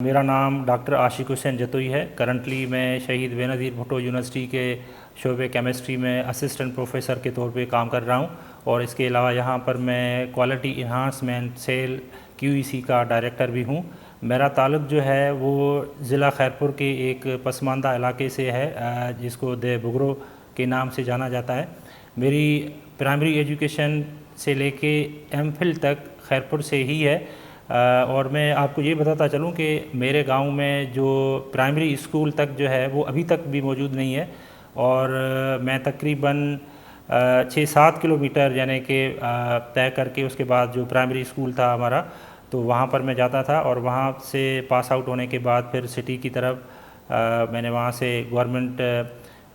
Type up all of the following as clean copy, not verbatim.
मेरा नाम डॉक्टर आशिक हुसैन जतोई है। करंटली मैं शहीद बेनज़ीर भुट्टो यूनिवर्सिटी के शोबे केमिस्ट्री में असिस्टेंट प्रोफेसर के तौर पे काम कर रहा हूँ और इसके अलावा यहाँ पर मैं क्वालिटी इन्हांसमेंट सेल QEC का डायरेक्टर भी हूँ। मेरा ताल्लुक़ जो है वो ज़िला खैरपुर के एक पसमानदा इलाके से है जिसको दे बुगरो के नाम से जाना जाता है। मेरी प्राइमरी एजुकेशन से लेके MPhil तक खैरपुर से ही है। और मैं आपको ये बताता चलूँ कि मेरे गांव में जो प्राइमरी स्कूल तक जो है वो अभी तक भी मौजूद नहीं है और मैं तकरीबन 6-7 किलोमीटर यानी कि तय करके उसके बाद जो प्राइमरी स्कूल था हमारा तो वहाँ पर मैं जाता था और वहाँ से पास आउट होने के बाद फिर सिटी की तरफ मैंने वहाँ से गवर्नमेंट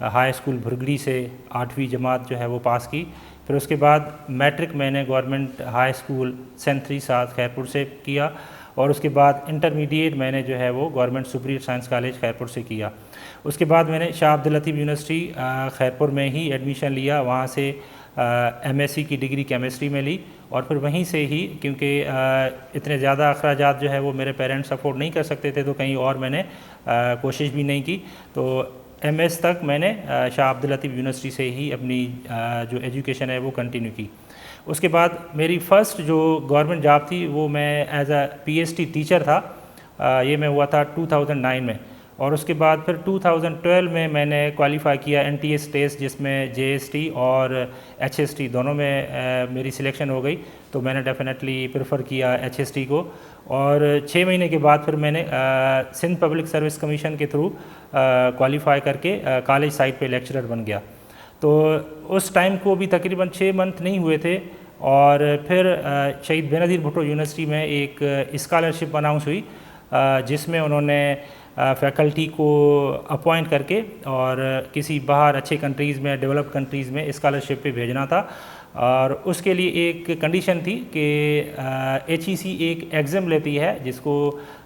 हाई स्कूल भुरगड़ी से 8वीं जमात जो है वो पास की। फिर उसके बाद मैट्रिक मैंने government high school saint Theresa Khairpur से किया और उसके बाद इंटरमीडिएट मैंने जो है वो government superior science college Khairpur से किया। उसके बाद मैंने शाह अब्दुल लतीफ़ यूनिवर्सिटी खैरपुर में ही एडमिशन लिया, वहाँ से MSc की डिग्री केमिस्ट्री में ली और फिर वहीं से ही क्योंकि इतने ज़्यादा अखराजात जो है वो मेरे पेरेंट्स अफोर्ड नहीं कर सकते थे तो कहीं और मैंने कोशिश भी नहीं की। तो MS तक मैंने शाह अब्दुल लतीफ़ यूनिवर्सिटी से ही अपनी जो एजुकेशन है वो कंटिन्यू की। उसके बाद मेरी फ़र्स्ट जो गवर्नमेंट जॉब थी वो मैं एज अ PhD टीचर था, ये मैं हुआ था 2009 में और उसके बाद फिर 2012 में मैंने क्वालिफ़ाई किया NTS टेस्ट जिसमें JST और HST दोनों में मेरी सिलेक्शन हो गई तो मैंने डेफिनेटली प्रेफर किया HST को और 6 महीने के बाद फिर मैंने सिंध पब्लिक सर्विस कमीशन के थ्रू क्वालिफ़ाई करके कॉलेज साइड पे लेक्चरर बन गया। तो उस टाइम को भी तकरीबन 6 मंथ नहीं हुए थे और फिर शहीद बेनज़ीर भुट्टो यूनिवर्सिटी में एक स्कॉलरशिप अनाउंस हुई जिसमें उन्होंने फैकल्टी को अपॉइंट करके और किसी बाहर अच्छे कंट्रीज़ में डेवलप्ड कंट्रीज़ में स्कॉलरशिप पे भेजना था और उसके लिए एक कंडीशन थी कि HEC एक एग्ज़ाम लेती है जिसको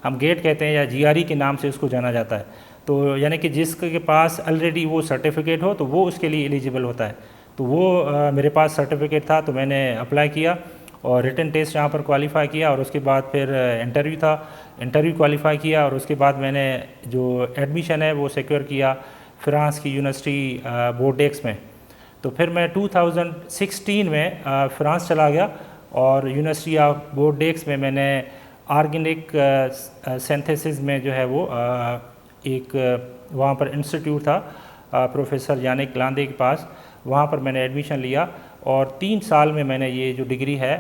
हम गेट कहते हैं या GRE के नाम से उसको जाना जाता है। तो यानी कि जिसके पास ऑलरेडी वो सर्टिफिकेट हो तो वो उसके लिए एलिजिबल होता है। तो वो मेरे पास सर्टिफिकेट था तो मैंने अप्लाई किया और रिटन टेस्ट यहाँ पर क्वालिफ़ाई किया और उसके बाद फिर इंटरव्यू था, इंटरव्यू क्वालिफ़ाई किया और उसके बाद मैंने जो एडमिशन है वो सिक्योर किया फ्रांस की यूनिवर्सिटी बोर्डेक्स में। तो फिर मैं 2016 में फ्रांस चला गया और यूनिवर्सिटी ऑफ बोर्डेक्स में मैंने ऑर्गेनिक सिंथेसिस में जो है वो एक वहाँ पर इंस्टीट्यूट था प्रोफेसर यानिक लांदे के पास, वहाँ पर मैंने एडमिशन लिया और 3 साल में मैंने ये जो डिग्री है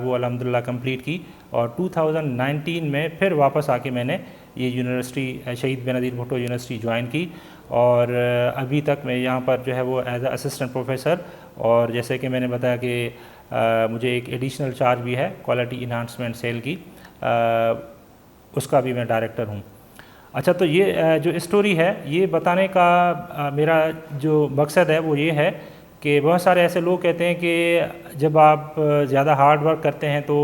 वो अल्हम्दुलिल्लाह कंप्लीट की और 2019 में फिर वापस आके मैंने ये यूनिवर्सिटी शहीद बेनज़ीर भुट्टो यूनिवर्सिटी ज्वाइन की और अभी तक मैं यहाँ पर जो है वो एज अ असिस्टेंट प्रोफेसर और जैसे कि मैंने बताया कि मुझे एक एडिशनल चार्ज भी है क्वालिटी इन्हांसमेंट सेल की, उसका भी मैं डायरेक्टर हूँ। अच्छा, तो ये जो स्टोरी है ये बताने का मेरा जो मकसद है वो ये है कि बहुत सारे ऐसे लोग कहते हैं कि जब आप ज़्यादा हार्ड वर्क करते हैं तो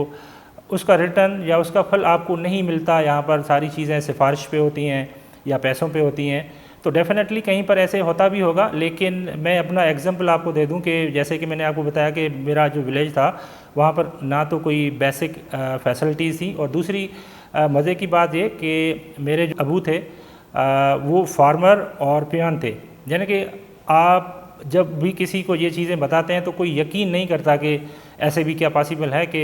उसका रिटर्न या उसका फल आपको नहीं मिलता। यहाँ पर सारी चीज़ें सिफारिश पे होती हैं या पैसों पे होती हैं, तो डेफ़िनेटली कहीं पर ऐसे होता भी होगा। लेकिन मैं अपना एग्जांपल आपको दे दूं कि जैसे कि मैंने आपको बताया कि मेरा जो विलेज था वहाँ पर ना तो कोई बेसिक फैसिलिटीज़ थी और दूसरी मज़े की बात ये कि मेरे जो अबू थे वो फार्मर और पियान थे। यानी कि आप जब भी किसी को ये चीज़ें बताते हैं तो कोई यकीन नहीं करता कि ऐसे भी क्या पॉसिबल है कि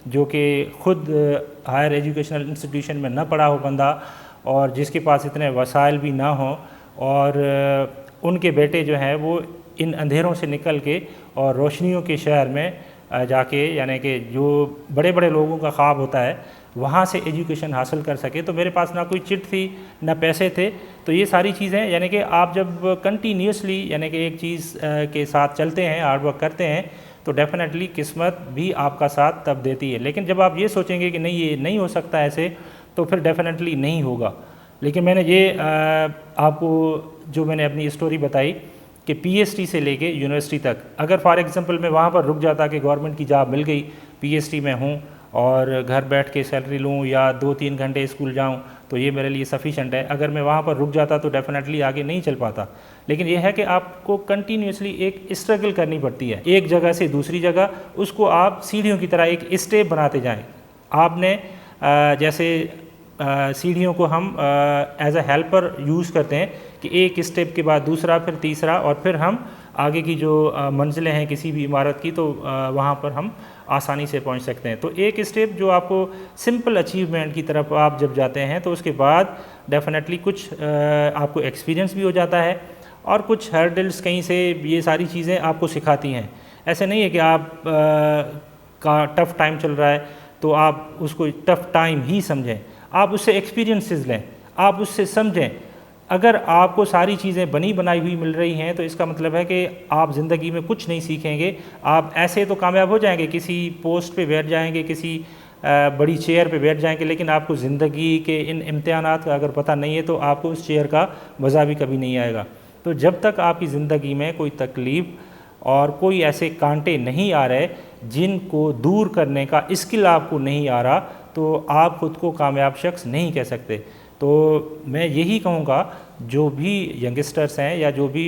जो कि ख़ुद हायर एजुकेशनल इंस्टीट्यूशन में न पढ़ा हो बंदा और जिसके पास इतने वसाइल भी ना हो और उनके बेटे जो हैं वो इन अंधेरों से निकल के और रोशनियों के शहर में जाके यानी कि जो बड़े बड़े लोगों का ख्वाब होता है वहाँ से एजुकेशन हासिल कर सके। तो मेरे पास ना कोई चिट थी ना पैसे थे। तो ये सारी चीज़ें यानी कि आप जब कंटिन्यूसली यानी कि एक चीज़ के साथ चलते हैं, हार्ड वर्क करते हैं तो डेफ़िनेटली किस्मत भी आपका साथ तब देती है। लेकिन जब आप ये सोचेंगे कि नहीं ये नहीं हो सकता ऐसे तो फिर डेफ़िनेटली नहीं होगा। लेकिन मैंने ये आपको जो मैंने अपनी स्टोरी बताई कि PhD से लेके यूनिवर्सिटी तक, अगर फॉर एग्ज़ाम्पल मैं वहाँ पर रुक जाता कि गवर्नमेंट की जॉब मिल गई, PhD में हूँ और घर बैठ के सैलरी लूँ या 2-3 घंटे स्कूल जाऊँ तो ये मेरे लिए सफिशेंट है। अगर मैं वहाँ पर रुक जाता तो डेफ़िनेटली आगे नहीं चल पाता। लेकिन ये है कि आपको कंटिन्यूसली एक स्ट्रगल करनी पड़ती है, एक जगह से दूसरी जगह उसको आप सीढ़ियों की तरह एक स्टेप बनाते जाएँ। आपने जैसे सीढ़ियों को हम एज अ हेल्पर यूज़ करते हैं कि एक स्टेप के बाद दूसरा, फिर तीसरा, और फिर हम आगे की जो मंजिलें हैं किसी भी इमारत की, तो वहाँ पर हम आसानी से पहुँच सकते हैं। तो एक स्टेप जो आपको सिंपल अचीवमेंट की तरफ आप जब जाते हैं तो उसके बाद डेफिनेटली कुछ आपको एक्सपीरियंस भी हो जाता है, और कुछ हर्डल्स कहीं से ये सारी चीज़ें आपको सिखाती हैं। ऐसे नहीं है कि आप का टफ़ टाइम चल रहा है तो आप उसको टफ़ टाइम ही समझें, आप उससे एक्सपीरियंसेस लें, आप उससे समझें। अगर आपको सारी चीज़ें बनी बनाई हुई मिल रही हैं तो इसका मतलब है कि आप ज़िंदगी में कुछ नहीं सीखेंगे। आप ऐसे तो कामयाब हो जाएंगे, किसी पोस्ट पे बैठ जाएंगे, किसी बड़ी चेयर पे बैठ जाएंगे, लेकिन आपको ज़िंदगी के इन इम्तिहानात का अगर पता नहीं है तो आपको उस चेयर का मज़ा भी कभी नहीं आएगा। तो जब तक आपकी ज़िंदगी में कोई तकलीफ़ और कोई ऐसे कांटे नहीं आ रहे जिनको दूर करने का स्किल आपको नहीं आ रहा, तो आप ख़ुद को कामयाब शख्स नहीं कह सकते। तो मैं यही कहूँगा जो भी यंगस्टर्स हैं या जो भी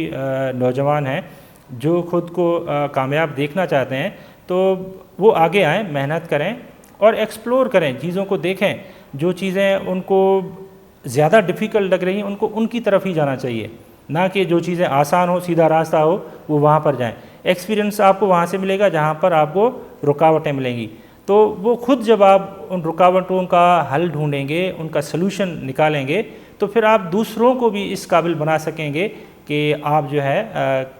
नौजवान हैं जो ख़ुद को कामयाब देखना चाहते हैं, तो वो आगे आएँ, मेहनत करें और एक्सप्लोर करें, चीज़ों को देखें। जो चीज़ें उनको ज़्यादा डिफ़िकल्ट लग रही हैं उनको उनकी तरफ ही जाना चाहिए, ना कि जो चीज़ें आसान हो, सीधा रास्ता हो, वो वहाँ पर जाएं। एक्सपीरियंस आपको वहाँ से मिलेगा जहाँ पर आपको रुकावटें मिलेंगी। तो वो खुद जब आप उन रुकावटों का हल ढूंढेंगे, उनका सलूशन निकालेंगे, तो फिर आप दूसरों को भी इस काबिल बना सकेंगे कि आप जो है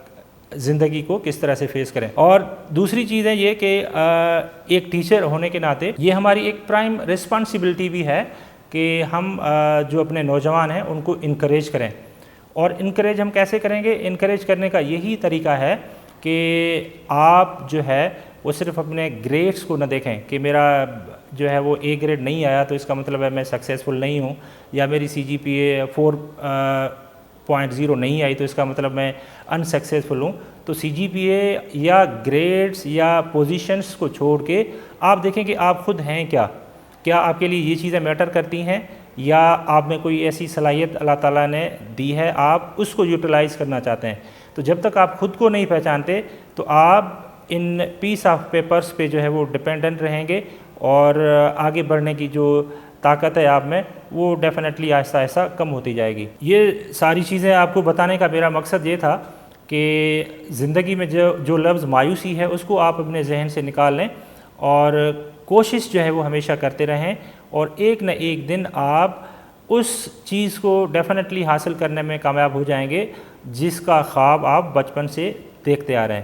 ज़िंदगी को किस तरह से फेस करें। और दूसरी चीज़ है ये कि एक टीचर होने के नाते ये हमारी एक प्राइम रिस्पॉन्सिबिलिटी भी है कि हम जो अपने नौजवान हैं उनको इनकरेज करें। और इनकरेज हम कैसे करेंगे? इनकरेज करने का यही तरीका है कि आप जो है वो सिर्फ अपने ग्रेड्स को न देखें कि मेरा जो है वो ए ग्रेड नहीं आया तो इसका मतलब है मैं सक्सेसफुल नहीं हूँ, या मेरी CGPA 4.0 नहीं आई तो इसका मतलब मैं अनसक्सेसफुल हूँ। तो CGPA या ग्रेड्स या पोजीशंस को छोड़ के आप देखें कि आप खुद हैं क्या आपके लिए ये चीज़ें मैटर करती हैं, या आप में कोई ऐसी सलाहियत अल्लाह ताला ने दी है आप उसको यूटिलाइज़ करना चाहते हैं। तो जब तक आप ख़ुद को नहीं पहचानते तो आप इन पीस ऑफ पेपर्स पे जो है वो डिपेंडेंट रहेंगे, और आगे बढ़ने की जो ताकत है आप में वो डेफिनेटली आहिस्ता आहिस्ता कम होती जाएगी। ये सारी चीज़ें आपको बताने का मेरा मकसद ये था कि ज़िंदगी में जो लफ्ज़ मायूसी है उसको आप अपने जहन से निकाल लें, और कोशिश जो है वो हमेशा करते रहें, और एक न एक दिन आप उस चीज़ को डेफिनेटली हासिल करने में कामयाब हो जाएंगे जिसका ख्वाब आप बचपन से देखते आ रहे हैं।